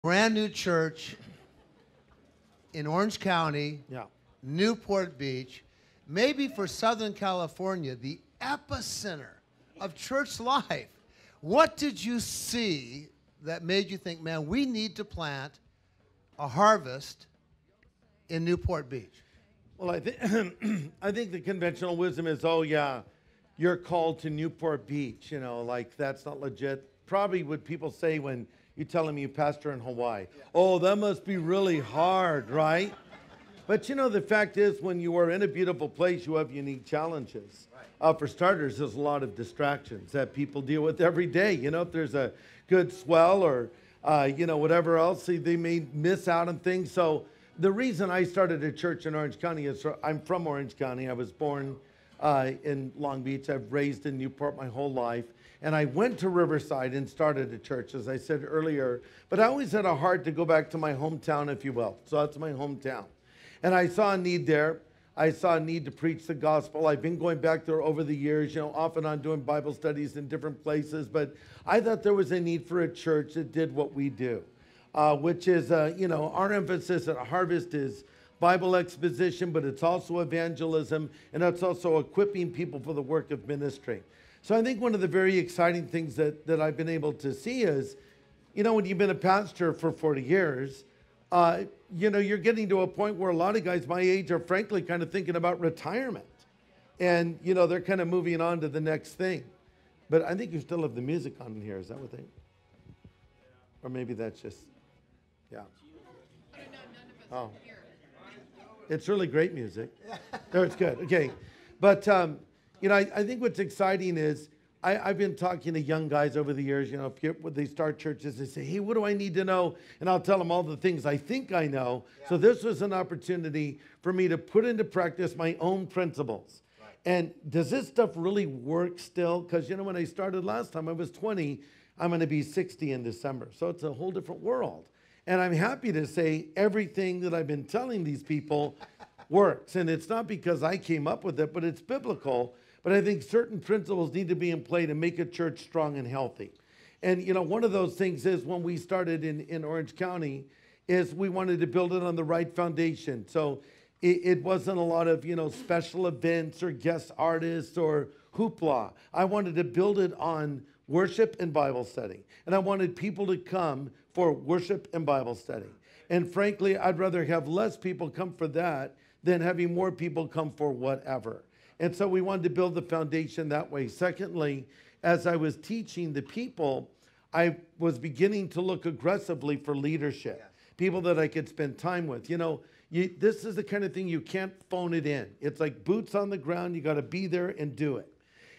brand new church in Orange County, Yeah. Newport Beach, maybe for Southern California, the epicenter of church life. What did you see that made you think, man, we need to plant a harvest in Newport Beach? Well, I think the conventional wisdom is, oh yeah, you're called to Newport Beach. Like that's not legit. Probably what people say when you tell them you pastor in Hawaii. Oh, that must be really hard, right? But the fact is, when you are in a beautiful place, you have unique challenges. For starters, there's a lot of distractions that people deal with every day. If there's a good swell or, whatever else, they may miss out on things. So the reason I started a church in Orange County is I'm from Orange County. I was born in Long Beach. I've raised in Newport my whole life. And I went to Riverside and started a church, as I said earlier. But I always had a heart to go back to my hometown, if you will. So that's my hometown. And I saw a need there. I saw a need to preach the gospel. I've been going back there over the years, off and on doing Bible studies in different places. But I thought there was a need for a church that did what we do, which is, our emphasis at Harvest is Bible exposition, but it's also evangelism, and it's also equipping people for the work of ministry. So I think one of the very exciting things that I've been able to see is, when you've been a pastor for 40 years, you're getting to a point where a lot of guys my age are frankly kind of thinking about retirement. And, they're kind of moving on to the next thing. But I think you still have the music on in here. Is that what they... Or maybe that's just... Yeah. Oh. It's really great music. There, it's good. Okay. But... I think what's exciting is I've been talking to young guys over the years, when they start churches, they say, hey, what do I need to know? And I'll tell them all the things I think I know. Yeah. So this was an opportunity for me to put into practice my own principles. Right. And does this stuff really work still? Because, when I started last time, I was 20. I'm going to be 60 in December. So it's a whole different world. And I'm happy to say everything that I've been telling these people works. And it's not because I came up with it, but it's biblical. But I think certain principles need to be in play to make a church strong and healthy. And, one of those things is when we started in Orange County is we wanted to build it on the right foundation. So it wasn't a lot of, special events or guest artists or hoopla. I wanted to build it on worship and Bible study. And I wanted people to come for worship and Bible study. And frankly, I'd rather have less people come for that than having more people come for whatever. And so we wanted to build the foundation that way. Secondly, as I was teaching the people, I was beginning to look aggressively for leadership, people that I could spend time with. This is the kind of thing you can't phone it in. It's like boots on the ground. You got to be there and do it.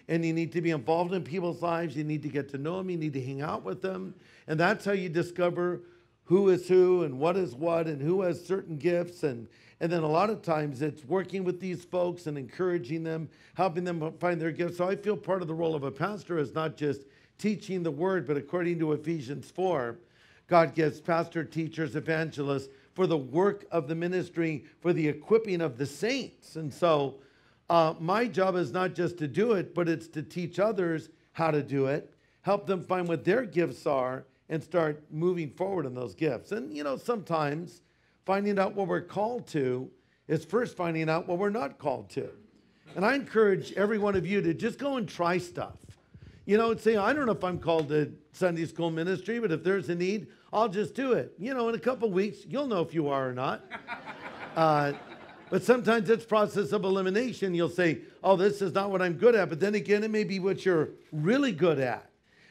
And you need to be involved in people's lives. You need to get to know them. You need to hang out with them. And that's how you discover who is who and what is what and who has certain gifts. And then a lot of times it's working with these folks and encouraging them, helping them find their gifts. So I feel part of the role of a pastor is not just teaching the word, but according to Ephesians 4, God gives pastor, teachers, evangelists for the work of the ministry, for the equipping of the saints. And so my job is not just to do it, but it's to teach others how to do it, help them find what their gifts are, and start moving forward in those gifts. And, sometimes finding out what we're called to is first finding out what we're not called to. And I encourage every one of you to just go and try stuff. Say, I don't know if I'm called to Sunday school ministry, but if there's a need, I'll just do it. In a couple of weeks, you'll know if you are or not. But sometimes it's process of elimination. You'll say, oh, this is not what I'm good at. But then again, it may be what you're really good at.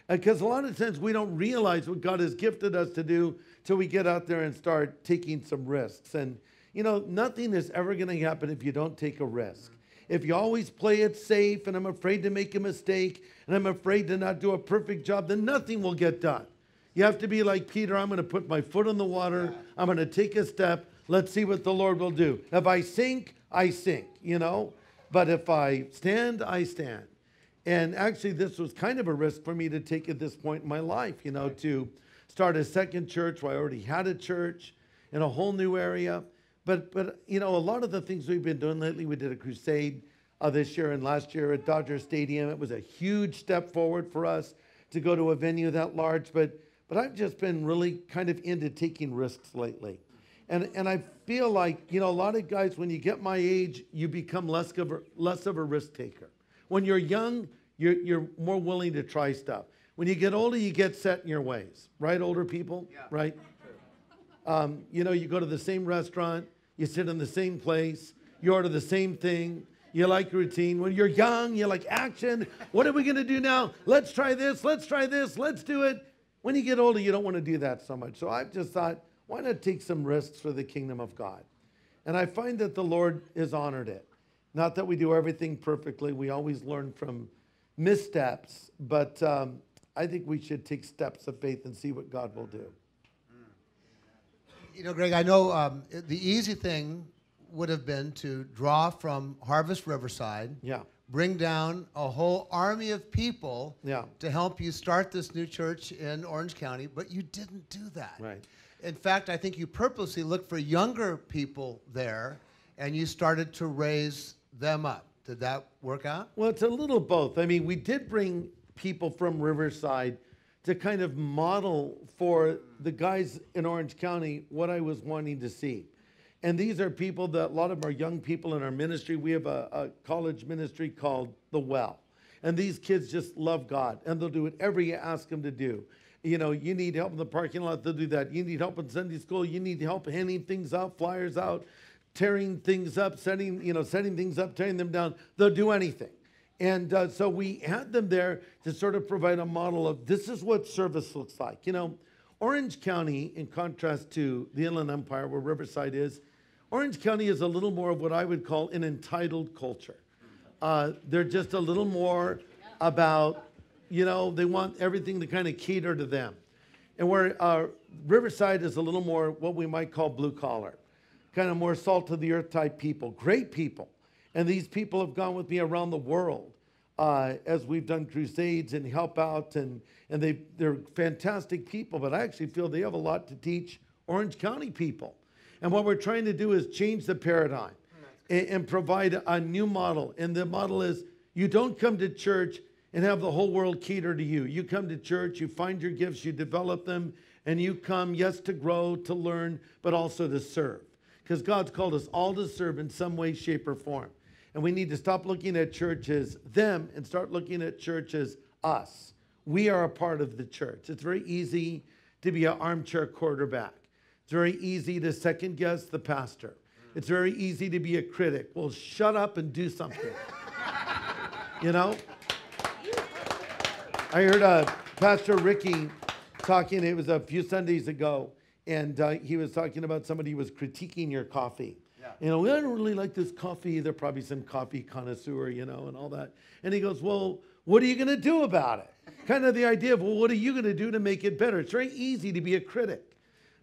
Because a lot of times we don't realize what God has gifted us to do till we get out there and start taking some risks. And, nothing is ever going to happen if you don't take a risk. If you always play it safe and I'm afraid to make a mistake and I'm afraid to not do a perfect job, then nothing will get done. You have to be like Peter. I'm going to put my foot in the water. I'm going to take a step. Let's see what the Lord will do. If I sink, I sink, But if I stand, I stand. And actually, this was kind of a risk for me to take at this point in my life, to start a second church where I already had a church in a whole new area. But a lot of the things we've been doing lately, we did a crusade this year and last year at Dodger Stadium. It was a huge step forward for us to go to a venue that large. But but I've just been really kind of into taking risks lately. And I feel like, a lot of guys, when you get my age, you become less of a risk taker. When you're young, you're more willing to try stuff. When you get older, you get set in your ways. Right, older people? Yeah. Right? You go to the same restaurant, you sit in the same place, you order the same thing, you like routine. When you're young, you like action. What are we going to do now? Let's try this, let's do it. When you get older, you don't want to do that so much. So I've just thought, why not take some risks for the kingdom of God? And I find that the Lord has honored it. Not that we do everything perfectly. We always learn from missteps. But I think we should take steps of faith and see what God will do. Greg, I know the easy thing would have been to draw from Harvest Riverside, bring down a whole army of people to help you start this new church in Orange County, but you didn't do that. Right. In fact, I think you purposely looked for younger people there, and you started to raise them up. Did that work out? Well, it's a little both. I mean, we did bring people from Riverside to kind of model for the guys in Orange County what I was wanting to see. And these are people that, a lot of them are young people in our ministry. We have a college ministry called The Well. And these kids just love God, and they'll do whatever you ask them to do. You need help in the parking lot, they'll do that. You need help in Sunday school, you need help handing things out, flyers out, tearing things up, setting things up, tearing them down. They'll do anything. And so we had them there to sort of provide a model of this is what service looks like. Orange County, in contrast to the Inland Empire where Riverside is, Orange County is a little more of what I would call an entitled culture. They're just a little more about, they want everything to kind of cater to them. And where Riverside is a little more what we might call blue collar, kind of more salt of the earth type people, great people. And these people have gone with me around the world as we've done crusades and help out, and they're fantastic people, but I actually feel they have a lot to teach Orange County people. And what we're trying to do is change the paradigm and provide a new model. And the model is you don't come to church and have the whole world cater to you. You come to church, you find your gifts, you develop them, and you come, yes, to grow, to learn, but also to serve. Because God's called us all to serve in some way, shape, or form. And we need to stop looking at church as them and start looking at church as us. We are a part of the church. It's very easy to be an armchair quarterback. It's very easy to second guess the pastor. It's very easy to be a critic. Well, shut up and do something. I heard Pastor Ricky talking, it was a few Sundays ago, and he was talking about somebody who was critiquing your coffee. Yeah. I don't really like this coffee. They're probably some coffee connoisseur, and all that. And he goes, well, what are you going to do about it? Kind of the idea of, well, what are you going to do to make it better? It's very easy to be a critic.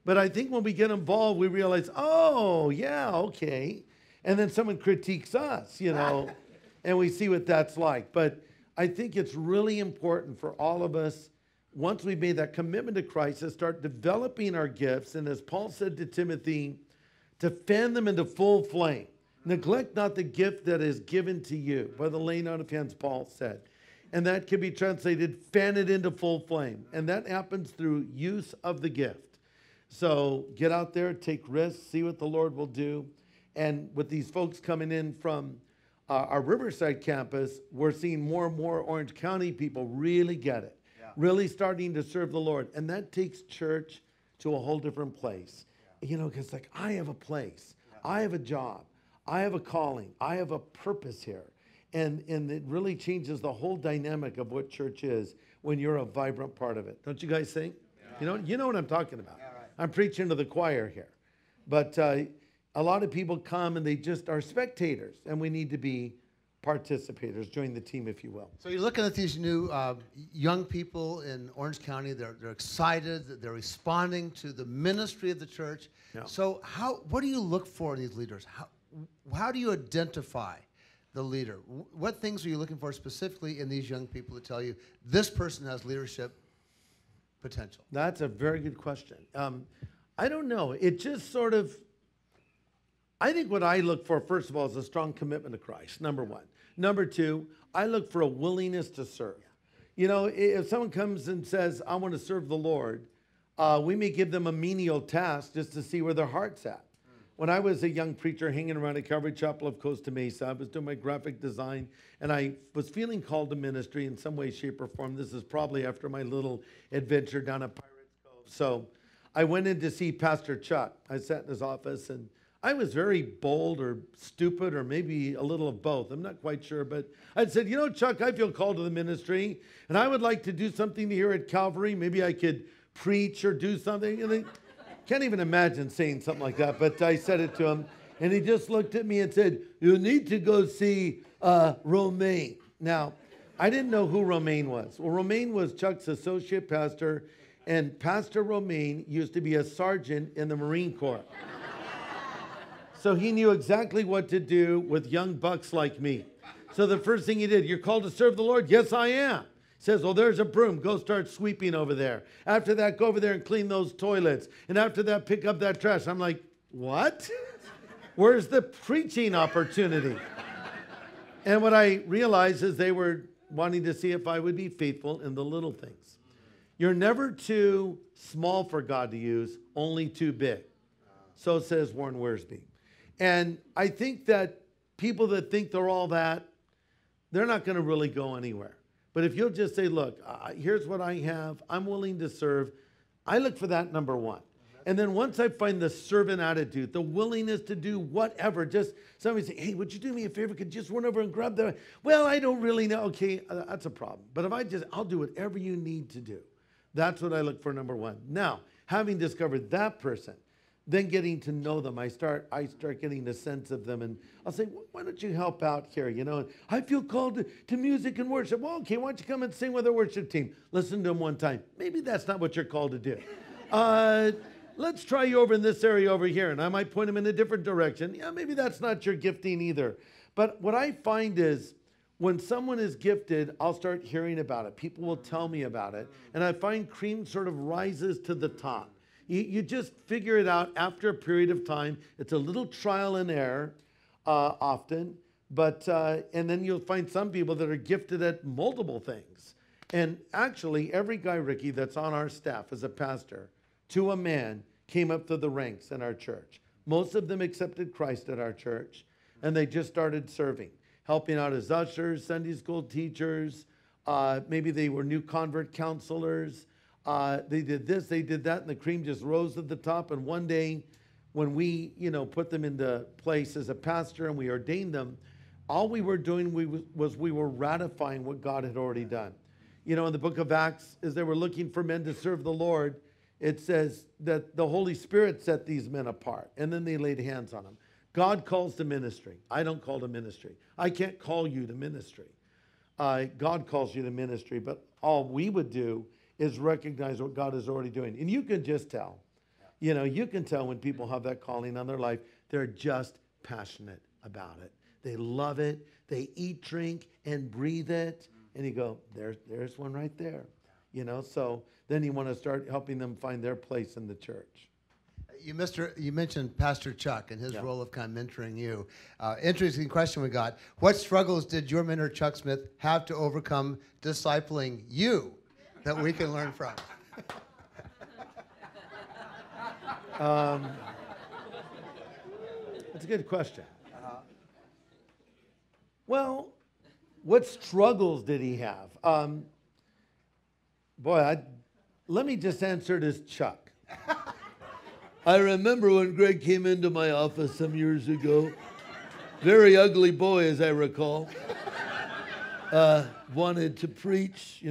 But I think when we get involved, we realize, oh, yeah, okay. And then someone critiques us, and we see what that's like. But I think it's really important for all of us, once we've made that commitment to Christ, to start developing our gifts. And as Paul said to Timothy, to fan them into full flame. Neglect not the gift that is given to you. By the laying on of hands, Paul said. And that can be translated, fan it into full flame. And that happens through use of the gift. So get out there, take risks, see what the Lord will do. And with these folks coming in from our Riverside campus, we're seeing more and more Orange County people really get it, really starting to serve the Lord. And that takes church to a whole different place. Because I have a place, I have a job, I have a calling, I have a purpose here. And it really changes the whole dynamic of what church is when you're a vibrant part of it. Don't you guys think? Yeah. You know what I'm talking about. Yeah, right. I'm preaching to the choir here. But a lot of people come and they just are spectators, and we need to be participators. Join the team, if you will. So you're looking at these new young people in Orange County. They're excited. They're responding to the ministry of the church. Yeah. So what do you look for in these leaders? How do you identify the leader? What things are you looking for specifically in these young people to tell you this person has leadership potential? That's a very good question. I don't know. It just sort of, I think what I look for, first of all, is a strong commitment to Christ, number one. Number two, I look for a willingness to serve. If someone comes and says, I want to serve the Lord, we may give them a menial task just to see where their heart's at. When I was a young preacher hanging around at Calvary Chapel of Costa Mesa, I was doing my graphic design, and I was feeling called to ministry in some way, shape, or form. This is probably after my little adventure down at Pirates Cove. So I went in to see Pastor Chuck. I sat in his office, and I was very bold or stupid or maybe a little of both. I'm not quite sure, but I said, Chuck, I feel called to the ministry, and I would like to do something here at Calvary. Maybe I could preach or do something. And can't even imagine saying something like that, but I said it to him, and he just looked at me and said, you need to go see Romaine. Now, I didn't know who Romaine was. Well, Romaine was Chuck's associate pastor, and Pastor Romaine used to be a sergeant in the Marine Corps. So he knew exactly what to do with young bucks like me. So the first thing he did, you're called to serve the Lord? Yes, I am. Says, well, there's a broom. Go start sweeping over there. After that, go over there and clean those toilets. And after that, pick up that trash. I'm like, what? Where's the preaching opportunity? And what I realized is they were wanting to see if I would be faithful in the little things. You're never too small for God to use, only too big. So says Warren Wiersbe. And I think that people that think they're all that, they're not going to really go anywhere. But if you'll just say, look, here's what I have. I'm willing to serve. I look for that number one. And then once I find the servant attitude, the willingness to do whatever, just somebody say, hey, would you do me a favor? Could you just run over and grab that? Well, I don't really know. Okay, that's a problem. But if I'll do whatever you need to do. That's what I look for, number one. Now, having discovered that person, then getting to know them, I start getting the sense of them, and I'll say, why don't you help out here? I feel called to music and worship. Well, okay, why don't you come and sing with our worship team? Listen to them one time. Maybe that's not what you're called to do. Let's try you over in this area over here, and I might point them in a different direction. Yeah, maybe that's not your gifting either. But what I find is when someone is gifted, I'll start hearing about it. People will tell me about it, and I find cream sort of rises to the top. You just figure it out after a period of time. It's a little trial and error often, but and then you'll find some people that are gifted at multiple things. And actually, every guy, Ricky, that's on our staff as a pastor, to a man, came up through the ranks in our church. Most of them accepted Christ at our church, and they just started serving, helping out as ushers, Sunday school teachers. Maybe they were new convert counselors. They did this, they did that, and the cream just rose to the top. And one day, when we, put them into place as a pastor and we ordained them, all we were doing was we were ratifying what God had already done. In the book of Acts, as they were looking for men to serve the Lord, it says that the Holy Spirit set these men apart, and then they laid hands on them. God calls to ministry. I don't call to ministry. I can't call you to ministry. God calls you to ministry, but all we would do is recognize what God is already doing. And you can just tell. You can tell when people have that calling on their life, they're just passionate about it. They love it. They eat, drink, and breathe it. And you go, there's one right there. So then you want to start helping them find their place in the church. You mentioned Pastor Chuck and his role of kind of mentoring you. Interesting question we got. What struggles did your mentor, Chuck Smith, have to overcome discipling you that we can learn from? That's a good question. Well, what struggles did he have? Let me just answer it as Chuck. I remember when Greg came into my office some years ago. Very ugly boy, as I recall. Wanted to preach,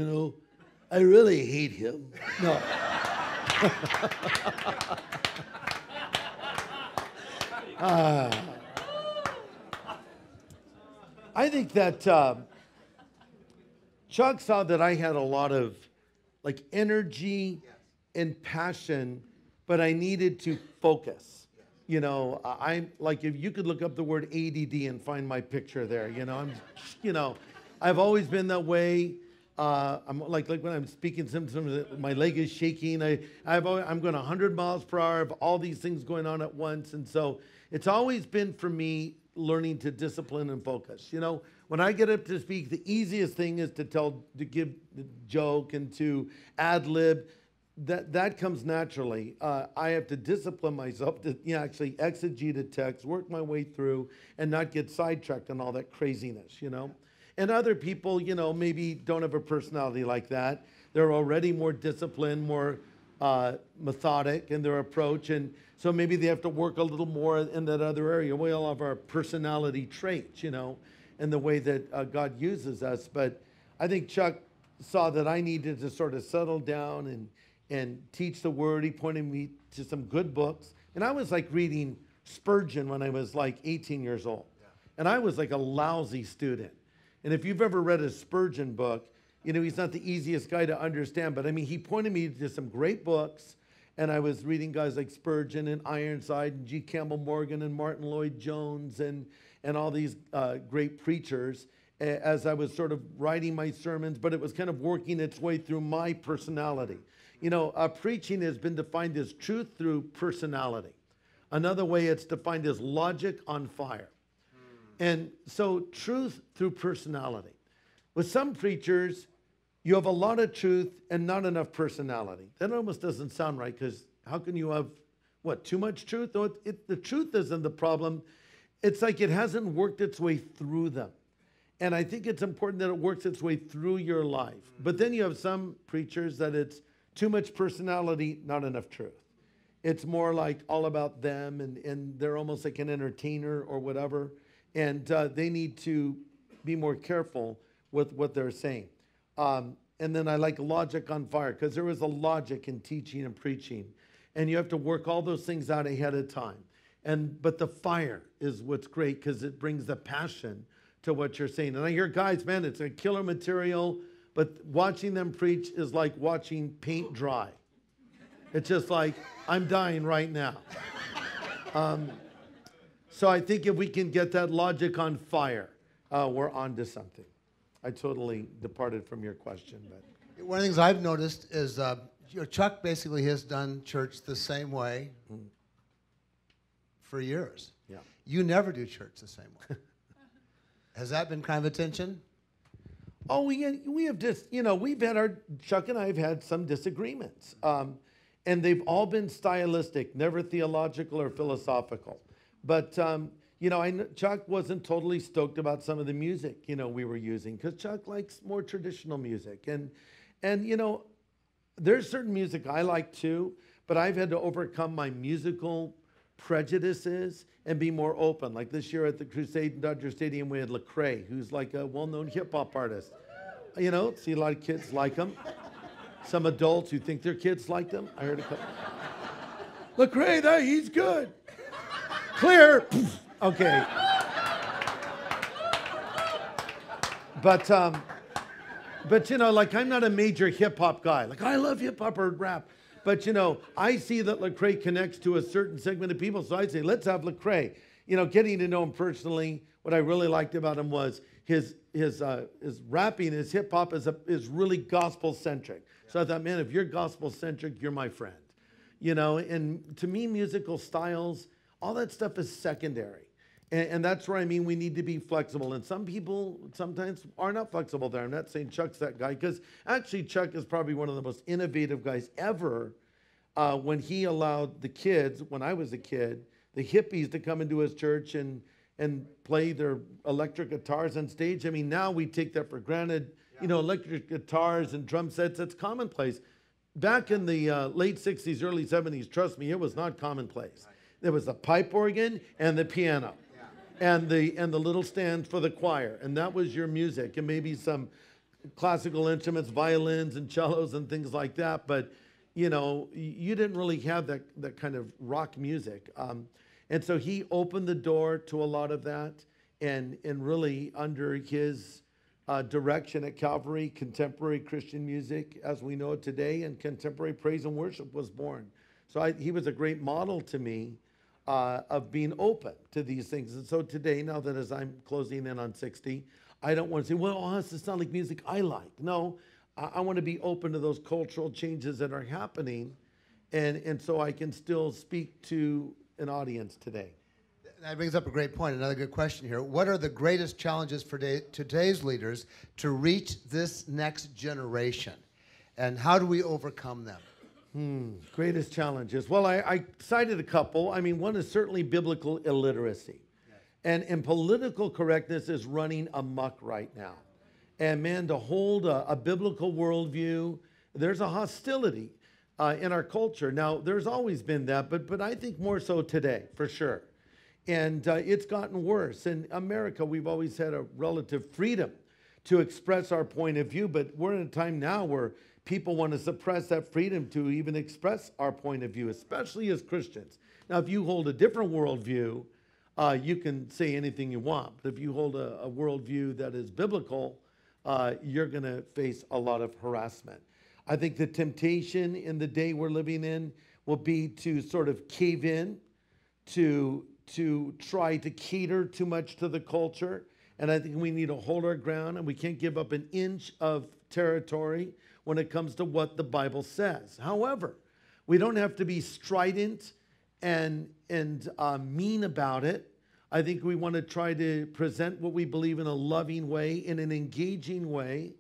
I really hate him. No. I think that Chuck saw that I had a lot of energy and passion, but I needed to focus. I'm like, if you could look up the word ADD and find my picture there, I've always been that way. I'm like when I'm speaking, sometimes my leg is shaking. I'm going 100 miles per hour. I have all these things going on at once. And so it's always been for me learning to discipline and focus. When I get up to speak, the easiest thing is to give the joke and to ad lib. that comes naturally. I have to discipline myself to actually exegete a text, work my way through, and not get sidetracked on all that craziness, And other people, maybe don't have a personality like that. They're already more disciplined, more methodic in their approach, and so maybe they have to work a little more in that other area. We all have our personality traits, and the way that God uses us. But I think Chuck saw that I needed to sort of settle down and teach the Word. He pointed me to some good books. And I was like reading Spurgeon when I was like 18 years old. Yeah. And I was like a lousy student. And if you've ever read a Spurgeon book, he's not the easiest guy to understand. But I mean, he pointed me to some great books. And I was reading guys like Spurgeon and Ironside and G. Campbell Morgan and Martin Lloyd-Jones and all these great preachers as I was sort of writing my sermons, but it was kind of working its way through my personality. Preaching has been defined as truth through personality. Another way it's defined as logic on fire. And so truth through personality. With some preachers, you have a lot of truth and not enough personality. That almost doesn't sound right, because how can you have, too much truth? No, the truth isn't the problem. It's like it hasn't worked its way through them. And I think it's important that it works its way through your life. But then you have some preachers that it's too much personality, not enough truth. It's more like all about them, and they're almost like an entertainer or whatever. And they need to be more careful with what they're saying. And then I like logic on fire, because there is a logic in teaching and preaching. And you have to work all those things out ahead of time. But the fire is what's great, because it brings the passion to what you're saying. And I hear guys, man, it's a killer material, but watching them preach is like watching paint dry. It's just like, I'm dying right now. So I think if we can get that logic on fire, we're on to something. I totally departed from your question. But one of the things I've noticed is Chuck basically has done church the same way for years. Yeah. You never do church the same way. Has that been kind of a tension? Oh, we have just, Chuck and I have had some disagreements. And they've all been stylistic, never theological or philosophical. But, Chuck wasn't totally stoked about some of the music, we were using, because Chuck likes more traditional music. And there's certain music I like too, but I've had to overcome my musical prejudices and be more open. Like this year at the Crusade in Dodger Stadium, we had Lecrae, who's like a well-known hip-hop artist. See a lot of kids like him. Some adults who think their kids like them. I heard a couple. Lecrae, he's good. Clear. Okay. But I'm not a major hip-hop guy. Like, I love hip-hop or rap. But, I see that Lecrae connects to a certain segment of people, so I say, let's have Lecrae. Getting to know him personally, what I really liked about him was his rapping, his hip-hop is really gospel-centric. Yeah. So I thought, man, if you're gospel-centric, you're my friend. And to me, musical styles, all that stuff is secondary. And that's where we need to be flexible. And some people sometimes are not flexible there. I'm not saying Chuck's that guy, because actually Chuck is probably one of the most innovative guys ever when he allowed the kids, when I was a kid, the hippies to come into his church and play their electric guitars on stage. Now we take that for granted. Yeah. Electric guitars and drum sets, that's commonplace. Back in the late 60s, early 70s, trust me, it was not commonplace. Right. There was the pipe organ and the piano. And the little stand for the choir, and that was your music, and maybe some classical instruments, violins and cellos and things like that. But you didn't really have that kind of rock music, and so he opened the door to a lot of that, and really under his direction at Calvary, contemporary Christian music as we know it today, and contemporary praise and worship was born. So he was a great model to me. Of being open to these things. And so today, now that as I'm closing in on 60, I don't want to say, well, it has to sound like music I like. No, I want to be open to those cultural changes that are happening, and so I can still speak to an audience today. That brings up a great point. Another good question here. What are the greatest challenges for today's leaders to reach this next generation? And how do we overcome them? Greatest challenges. Well, I cited a couple. I mean, one is certainly biblical illiteracy. And political correctness is running amok right now. And man, to hold a biblical worldview, there's a hostility in our culture. Now, there's always been that, but I think more so today, for sure. And it's gotten worse. In America, we've always had a relative freedom to express our point of view, but we're in a time now where people want to suppress that freedom to even express our point of view, especially as Christians. Now, if you hold a different worldview, you can say anything you want. But if you hold a worldview that is biblical, you're going to face a lot of harassment. I think the temptation in the day we're living in will be to sort of cave in, to try to cater too much to the culture. And I think we need to hold our ground, and we can't give up an inch of territory when it comes to what the Bible says. However, we don't have to be strident and mean about it. I think we want to try to present what we believe in a loving way, in an engaging way.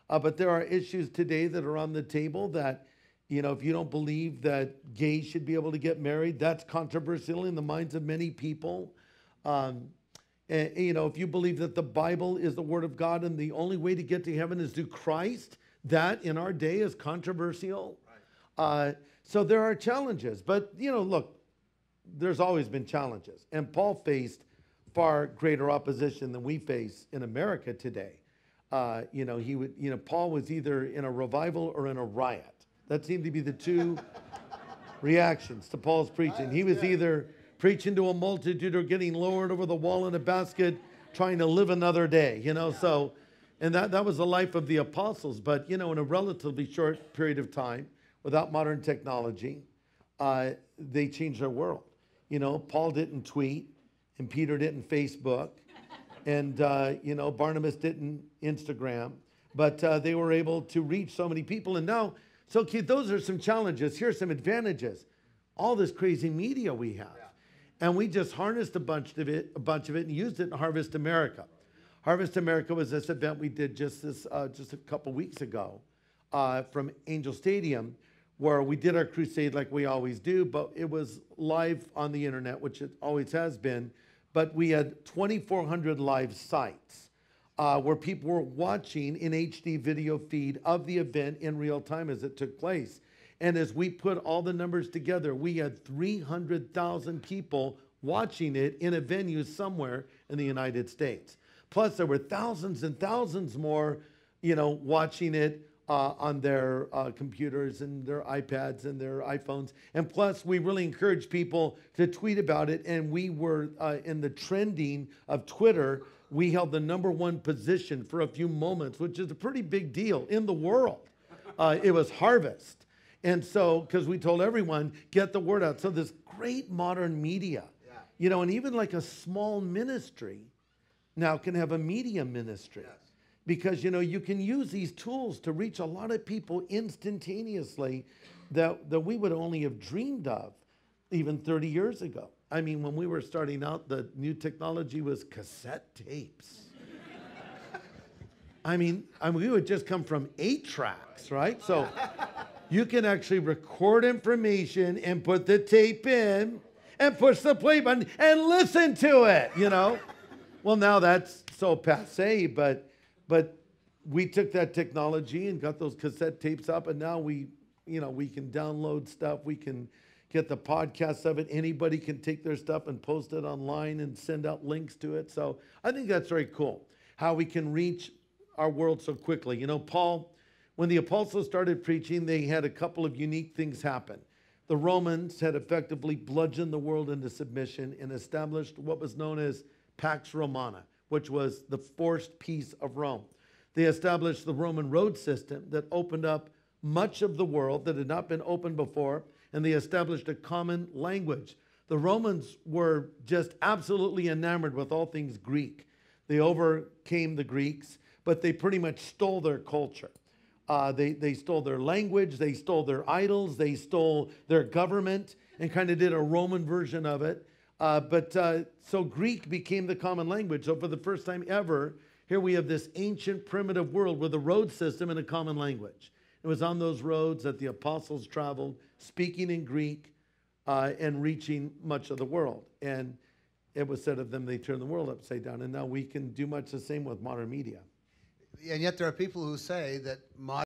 But there are issues today that are on the table that, you know, if you don't believe that gays should be able to get married, that's controversial in the minds of many people. And, you know, if you believe that the Bible is the Word of God and the only way to get to heaven is through Christ, that in our day is controversial. Right. So there are challenges. But, you know, look, there's always been challenges. And Paul faced far greater opposition than we face in America today. You know, Paul was either in a revival or in a riot. That seemed to be the two reactions to Paul's preaching. He was either preaching to a multitude or getting lowered over the wall in a basket, trying to live another day, you know. So, and that was the life of the apostles. But, you know, in a relatively short period of time, without modern technology, they changed their world. You know, Paul didn't tweet, and Peter didn't Facebook, and, you know, Barnabas didn't Instagram, but they were able to reach so many people. And now, so Keith, those are some challenges. Here's some advantages. All this crazy media we have. Yeah. And we just harnessed a bunch of it and used it in Harvest America. Harvest America was this event we did just a couple weeks ago from Angel Stadium, where we did our crusade like we always do, but it was live on the internet, which it always has been. But we had 2,400 live sites where people were watching in HD video feed of the event in real time as it took place. And as we put all the numbers together, we had 300,000 people watching it in a venue somewhere in the United States. Plus, there were thousands and thousands more, you know, watching it on their computers and their iPads and their iPhones. And plus, we really encouraged people to tweet about it. And we were in the trending of Twitter. We held the #1 position for a few moments, which is a pretty big deal in the world. It was Harvest. And so, because we told everyone, get the word out. So this great modern media, you know, and even like a small ministry now can have a media ministry. Yes. Because, you know, you can use these tools to reach a lot of people instantaneously that we would only have dreamed of even 30 years ago. I mean, when we were starting out, the new technology was cassette tapes. I mean, we would just come from 8 tracks, right? So you can actually record information and put the tape in and push the play button and listen to it, you know? Well, now that's so passé, but we took that technology and got those cassette tapes up, and now we can download stuff. We can get the podcasts of it. Anybody can take their stuff and post it online and send out links to it. So I think that's very cool, how we can reach our world so quickly. You know, Paul, when the apostles started preaching, they had a couple of unique things happen. The Romans had effectively bludgeoned the world into submission and established what was known as Pax Romana, which was the forced peace of Rome. They established the Roman road system that opened up much of the world that had not been opened before, and they established a common language. The Romans were just absolutely enamored with all things Greek. They overcame the Greeks, but they pretty much stole their culture. They stole their language, they stole their idols, they stole their government, and kind of did a Roman version of it. So Greek became the common language. So for the first time ever, here we have this ancient primitive world with a road system and a common language. It was on those roads that the apostles traveled, speaking in Greek and reaching much of the world. And it was said of them, they turned the world upside down. And now we can do much the same with modern media. And yet there are people who say that modern